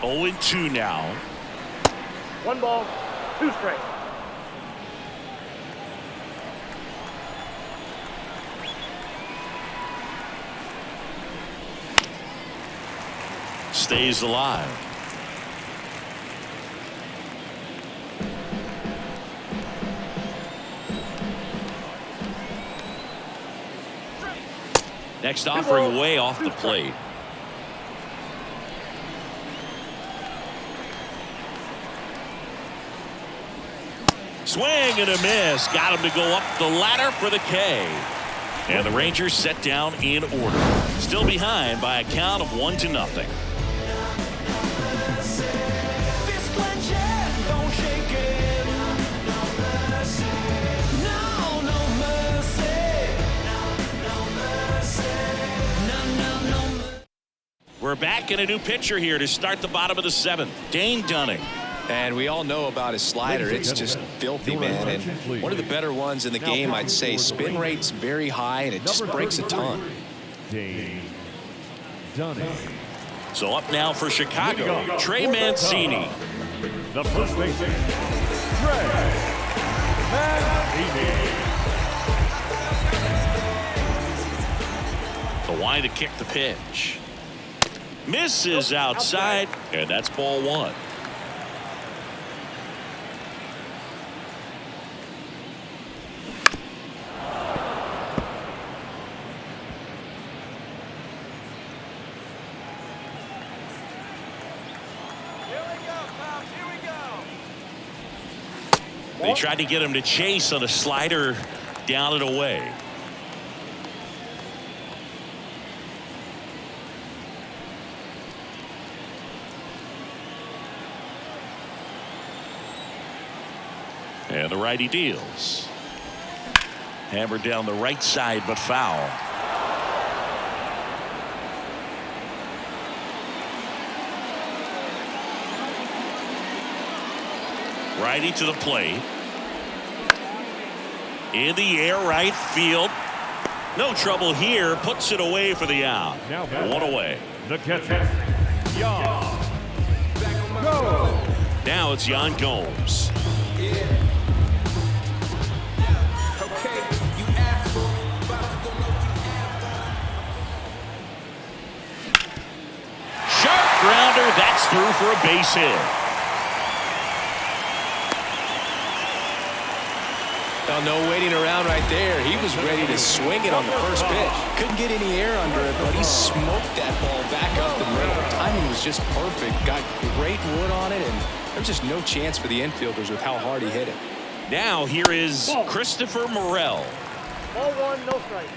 Oh, and 2 now. 1 ball, 2 strikes. Stays alive. Next offering way off the plate. Swing and a miss. Got him to go up the ladder for the K. And the Rangers set down in order. Still behind by a count of 1-0. We're back in a new pitcher here to start the bottom of the 7th. Dane Dunning. And we all know about his slider. It's just filthy, man. And one of the better ones in the game, I'd say. Spin rate's very high, and it just breaks a ton. Dane Dunning. So up now for Chicago, Trey Mancini. The first baseman, Trey Mancini. The wind to kick the pitch. Misses outside, and that's ball 1. They tried to get him to chase on a slider down and away. And the righty deals. Hammered down the right side, but foul. Righty to the plate. In the air, right field. No trouble here. Puts it away for the out. Now One away. The catcher, Yan. Go. Now it's Yan Gomes. Sharp grounder. That's through for a base hit. Well, no waiting around right there. He was ready to swing it on the first pitch. Couldn't get any air under it, but he smoked that ball back up the middle. Timing was just perfect. Got great wood on it, and there's just no chance for the infielders with how hard he hit it. Now here is Christopher Morel. Ball one, no strike.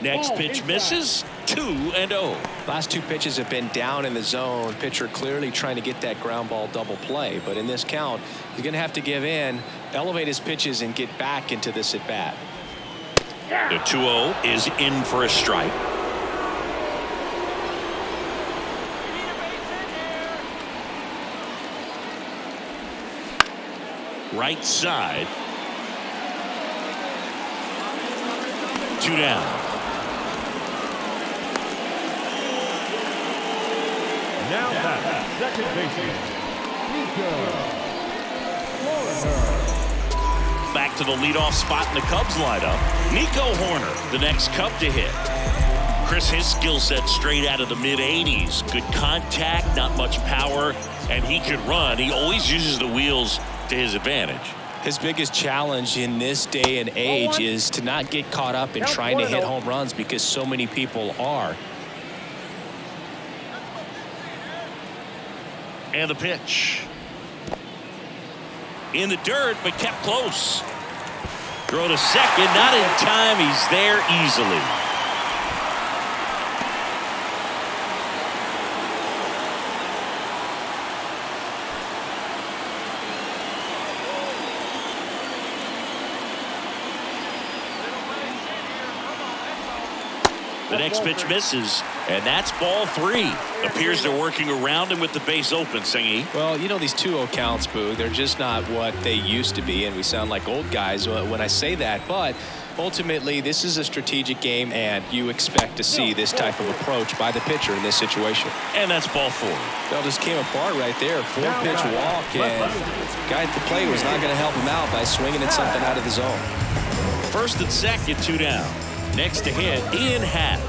Next pitch misses. 2-0. Last two pitches have been down in the zone. Pitcher clearly trying to get that ground ball double play, but in this count, he's going to have to give in, elevate his pitches, and get back into this at bat. The 2-0 is in for a strike. Right side. 2 down. Now that's second baseman, Back to the leadoff spot in the Cubs lineup. Nico Horner, the next Cub to hit. Chris, his skill set straight out of the mid-80s. Good contact, not much power, and he could run. He always uses the wheels to his advantage. His biggest challenge in this day and age is to not get caught up in trying to hit home runs because so many people are. And the pitch. In the dirt, but kept close. Throw to second, not in time. He's there easily. The next pitch misses, and that's ball 3. Appears they're working around him with the base open, Singy. Well, you know, these 2-0 counts, Boo, they're just not what they used to be, and we sound like old guys when I say that, but ultimately this is a strategic game, and you expect to see this type of approach by the pitcher in this situation. And that's ball 4. Well, just came apart right there. 4-pitch walk, and the guy at the plate was not going to help him out by swinging at something out of the zone. First and second, 2 down. Next to hit, Ian Happ.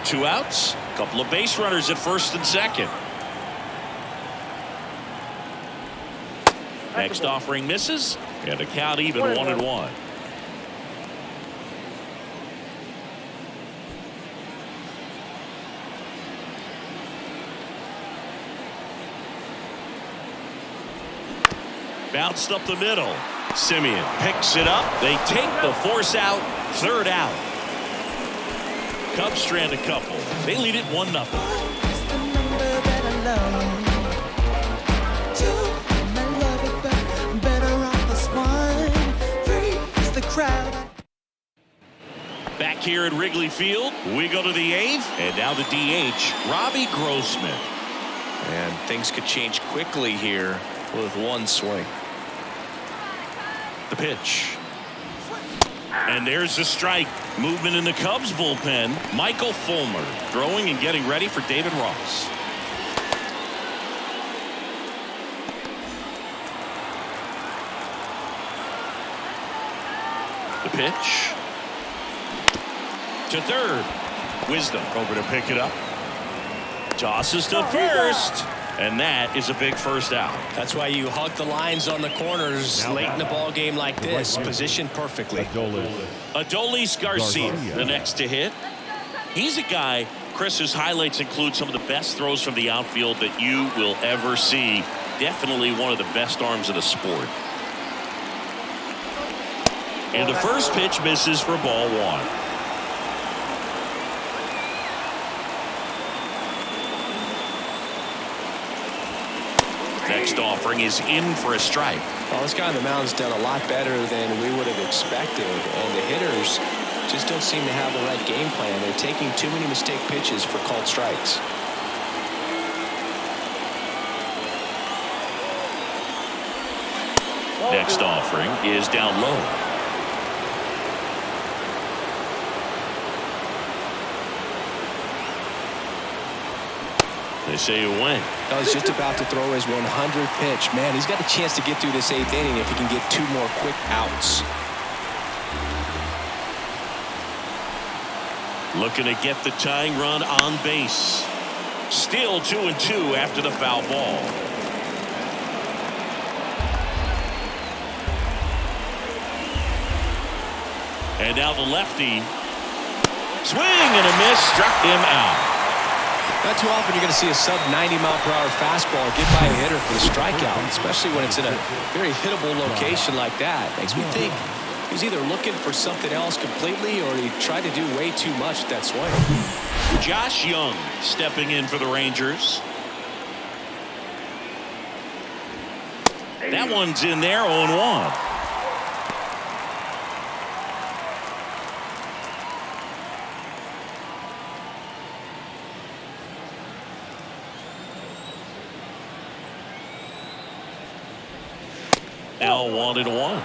Two outs, a couple of base runners at first and second. Next offering misses, and a count even 1-1. Bounced up the middle. Simeon picks it up. They take the force out. Third out. Cubs strand a couple. They lead it 1-0. Back here at Wrigley Field, we go to the 8th, and now the DH, Robbie Grossman. And things could change quickly here with one swing. The pitch. And there's the strike. Movement in the Cubs bullpen. Michael Fulmer throwing and getting ready for David Ross. The pitch. To third. Wisdom over to pick it up. Tosses to first. And that is a big first out. That's why you hug the lines on the corners late in the ball game like this. Positioned perfectly. Adolis Garcia, the next to hit. He's a guy Chris's highlights include some of the best throws from the outfield that you will ever see. Definitely one of the best arms of the sport. And the first pitch misses for ball one. Next offering is in for a strike. Well, this guy on the mound's done a lot better than we would have expected, and the hitters just don't seem to have the right game plan. They're taking too many mistake pitches for called strikes. Next offering is down low. They say it went. Oh, he's just about to throw his 100th pitch. Man, he's got a chance to get through this 8th inning if he can get 2 more quick outs. Looking to get the tying run on base. Still 2-2 after the foul ball. And now the lefty. Swing and a miss, struck him out. Not too often you're going to see a sub-90-mile-per-hour fastball get by a hitter for the strikeout, especially when it's in a very hittable location like that. Makes me think he's either looking for something else completely or he tried to do way too much with that swing. Josh Young stepping in for the Rangers. That one's in there, 0-1. Now 1-1.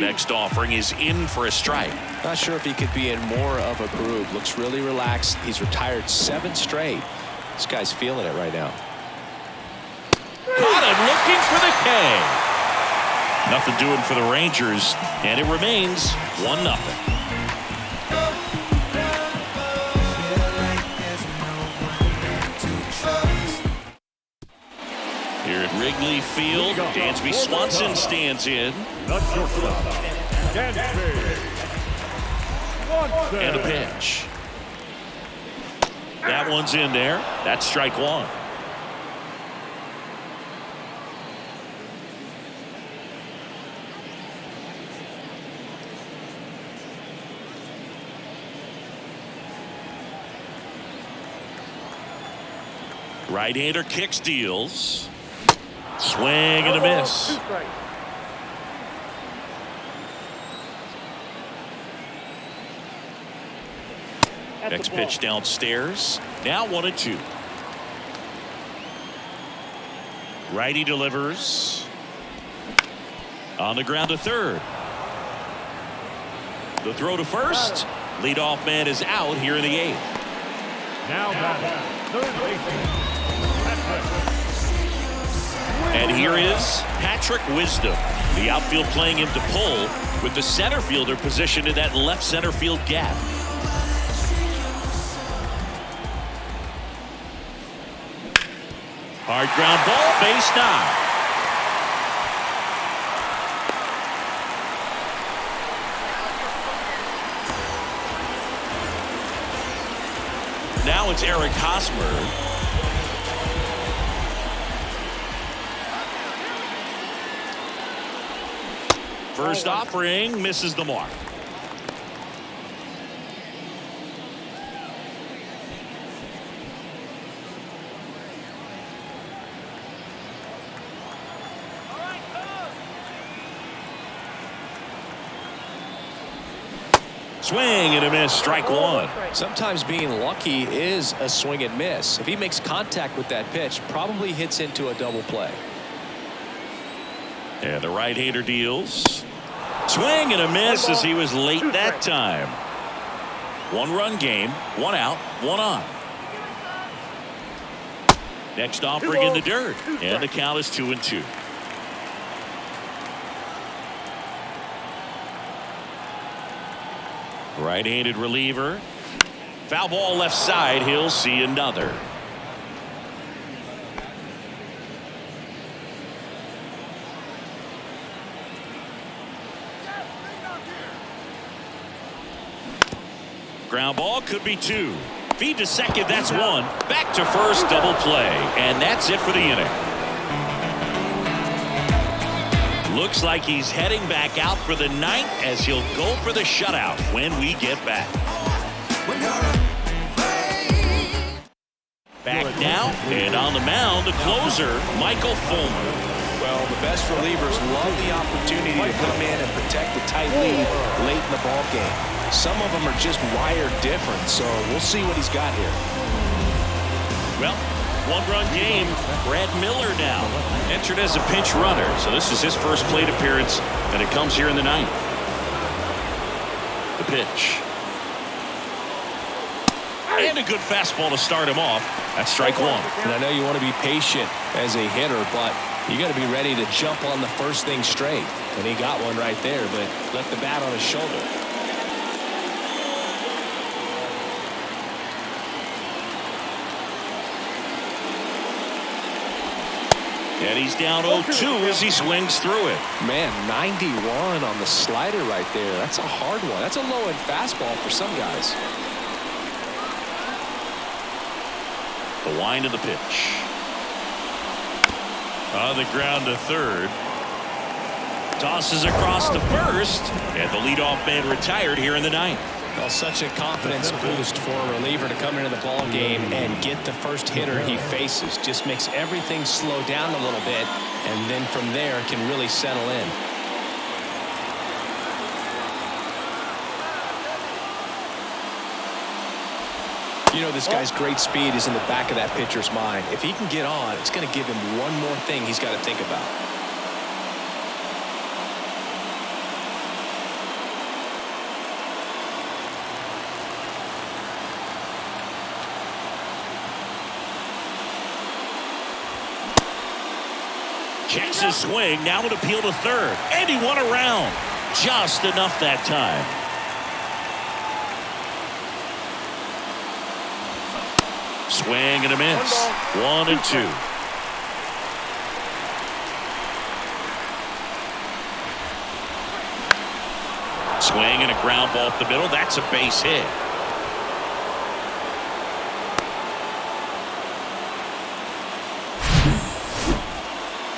Next offering is in for a strike. Not sure if he could be in more of a groove. Looks really relaxed. He's retired 7 straight. This guy's feeling it right now. Caught him looking for the K. Nothing doing for the Rangers, and it remains 1-0. Here at Wrigley Field, Dansby Swanson stands in. The shortstop, Dansby Swanson. And a pitch. That one's in there. That's strike one. Right-hander kicks, deals. Swing and a miss. Next pitch downstairs. Now 1-2. Righty delivers. On the ground to third. The throw to first. Leadoff man is out here in the 8th. Now batting, third baseman. And here is Patrick Wisdom. The outfield playing him to pull with the center fielder positioned in that left center field gap. Hard ground ball, base knock. Now it's Eric Hosmer. First offering misses the mark. Swing and a miss, strike one. Sometimes being lucky is a swing and miss. If he makes contact with that pitch, probably hits into a double play. And the right-hander deals. Swing and a miss as he was late that time. 1-run game, 1 out, 1 on. Next offering in the dirt, and the count is 2-2. Right-handed reliever. Foul ball left side. He'll see another. Ground ball could be 2. Feed to second, that's 1. Back to first, double play. And that's it for the inning. Looks like he's heading back out for the 9th as he'll go for the shutout when we get back. Back now, and on the mound, the closer, Michael Fulmer. Well, the best relievers love the opportunity to come in and protect the tight lead late in the ball game. Some of them are just wired different, so we'll see what he's got here. Well, one-run game. Brad Miller now entered as a pinch runner, so this is his first plate appearance, and it comes here in the 9th. The pitch. And a good fastball to start him off. That's strike 1. And I know you want to be patient as a hitter, but you got to be ready to jump on the first thing straight. And he got one right there, but left the bat on his shoulder. And he's down 0-2 as he swings through it. Man, 91 on the slider right there. That's a hard one. That's a low-end fastball for some guys. The wind of the pitch. On the ground to third. Tosses across to first. And the leadoff man retired here in the 9th. Well, such a confidence boost for a reliever to come into the ball game and get the first hitter he faces. Just makes everything slow down a little bit, and then from there can really settle in. You know, this guy's great speed is in the back of that pitcher's mind. If he can get on, it's going to give him one more thing he's got to think about. Checks his swing. Now an appeal to third. And he won around. Just enough that time. Swing and a miss. 1-2. Swing and a ground ball up the middle. That's a base hit.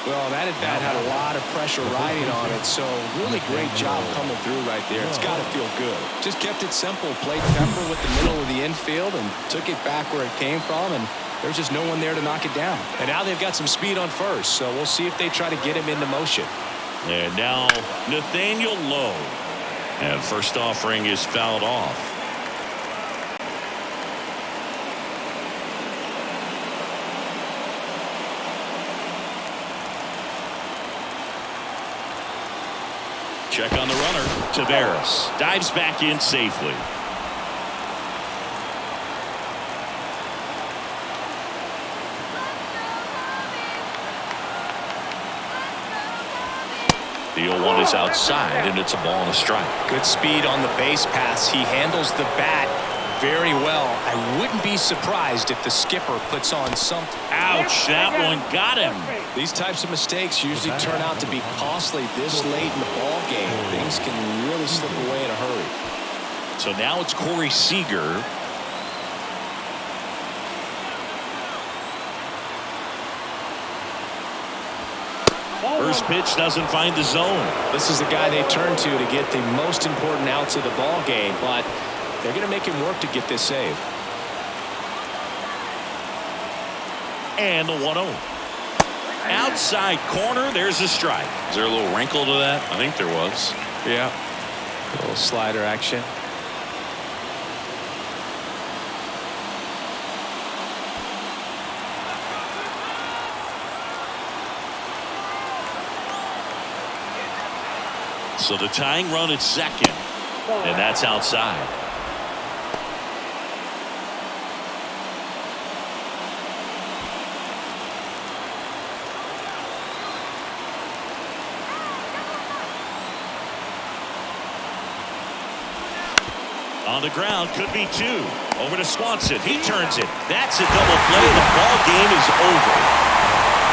Well, that at-bat had a lot of pressure riding on it, so really great job coming through right there. It's got to feel good. Just kept it simple, played pepper with the middle of the infield and took it back where it came from, and there's just no one there to knock it down. And now they've got some speed on first, so we'll see if they try to get him into motion. And now Nathaniel Lowe. And first offering is fouled off. Check on the runner. Taveras dives back in safely. The 0-1 is outside, and it's a ball and a strike. Good speed on the base pass. He handles the bat very well. I wouldn't be surprised if the skipper puts on something. Ouch, that one got him. These types of mistakes usually turn out to be costly this late in the ball game. Things can really slip away in a hurry. So now it's Corey Seager. First pitch doesn't find the zone. This is the guy they turn to get the most important outs of the ball game, but they're going to make him work to get this save. And the 1-0. Outside corner, there's a strike. Is there a little wrinkle to that? I think there was. Yeah. A little slider action. So the tying run at second, and that's outside. On the ground, could be 2. Over to Swanson. He turns it. That's a double play. The ball game is over.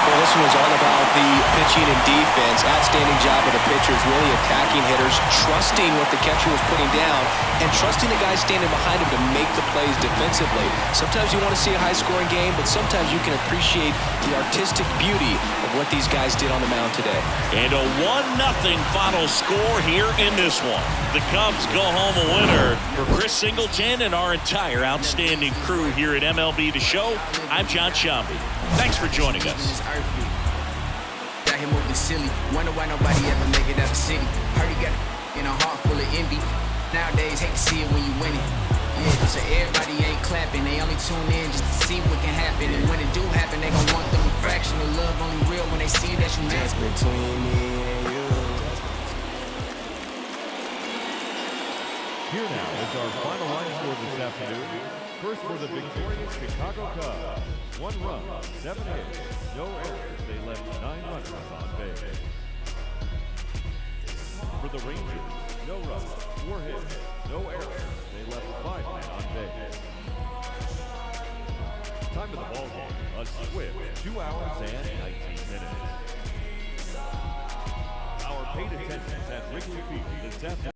Well, this one was all about the pitching and defense. Outstanding job of the pitchers, really attacking hitters, trusting what the catcher was putting down, and trusting the guy standing behind him to make the plays defensively. Sometimes you want to see a high-scoring game, but sometimes you can appreciate the artistic beauty of what these guys did on the mound today. And a 1-0 final score here in this one. The Cubs go home a winner. For Chris Singleton and our entire outstanding crew here at MLB The Show, I'm John Shambi. Thanks for joining us. Got him moving silly. Wonder why nobody ever make it out of city. Heard he got in a heart full of envy. Nowadays, hate to see it when you win it. Yeah, so everybody ain't clapping. They only tune in just to see what can happen. And when it do happen, they gon' want them a fraction of love only real when they see that you just between me and you. Here now is our final line score this afternoon. First for the victorious Chicago Cubs. 1 run, 7 hits, no errors. They left 9 runners on base. For the Rangers, no runs, 4 hits, no errors. They left 5 men on base. Time of the ball game, a swift 2 hours and 19 minutes. Our paid attendance at Wrigley Field this afternoon.